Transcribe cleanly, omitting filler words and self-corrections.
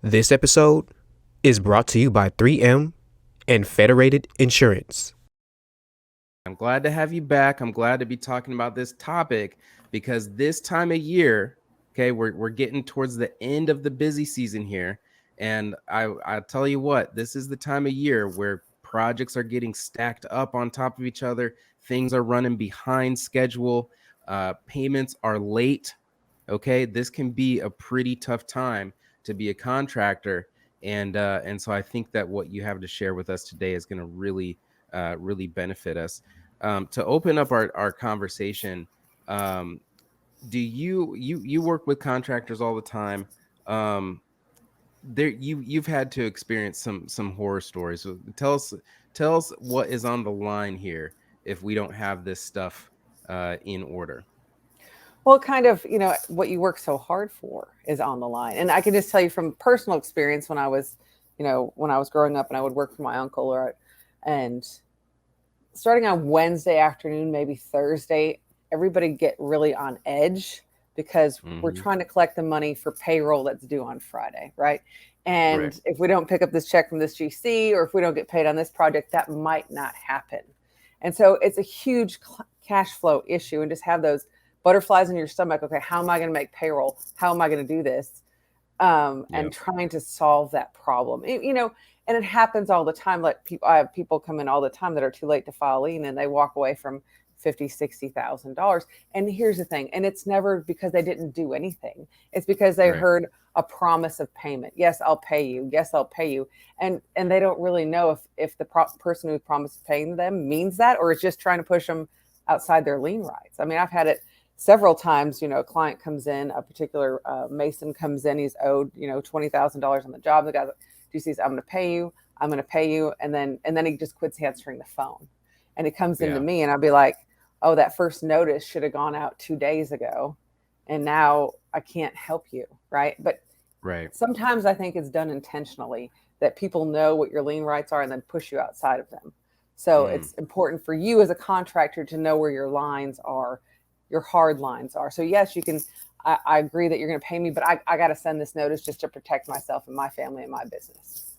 This episode is brought to you by 3M and Federated Insurance. I'm glad to have you back. I'm glad to be talking about this topic because this time of year, okay, we're getting towards the end of the busy season here. And I tell you what, this is the time of year where projects are getting stacked up on top of each other. Things are running behind schedule. Payments are late. Okay, this can be a pretty tough time to be a contractor. And so I think that what you have to share with us today is going to really benefit us. To open up our conversation, do you work with contractors all the time? You've had to experience some horror stories. So tell us what is on the line here if we don't have this stuff in order. Well, kind of, what you work so hard for is on the line. And I can just tell you from personal experience when I was growing up and I would work for my uncle and starting on Wednesday afternoon, maybe Thursday, everybody get really on edge because we're trying to collect the money for payroll that's due on Friday, right? And Right. if we don't pick up this check from this GC or if we don't get paid on this project, that might not happen. And so it's a huge cash flow issue, and just have those butterflies in your stomach. Okay, how am I going to make payroll? How am I going to do this? And trying to solve that problem, and it happens all the time. Like I have people come in all the time that are too late to file lien, and they walk away from $50,000-$60,000. And here's the thing, and it's never because they didn't do anything. It's because they heard a promise of payment. Yes, I'll pay you. Yes, I'll pay you. And they don't really know if the person who promised paying them means that, or is just trying to push them outside their lien rights. I mean, I've had it several times. A client comes in, a particular mason comes in, he's owed, $20,000 on the job. The guy says, I'm going to pay you. I'm going to pay you. And then he just quits answering the phone. And he comes into me and I'll be like, oh, that first notice should have gone out 2 days ago. And now I can't help you. Right. But sometimes I think it's done intentionally, that people know what your lien rights are and then push you outside of them. So it's important for you as a contractor to know where your lines are, your hard lines are. So yes, you can, I agree that you're going to pay me, but I got to send this notice just to protect myself and my family and my business.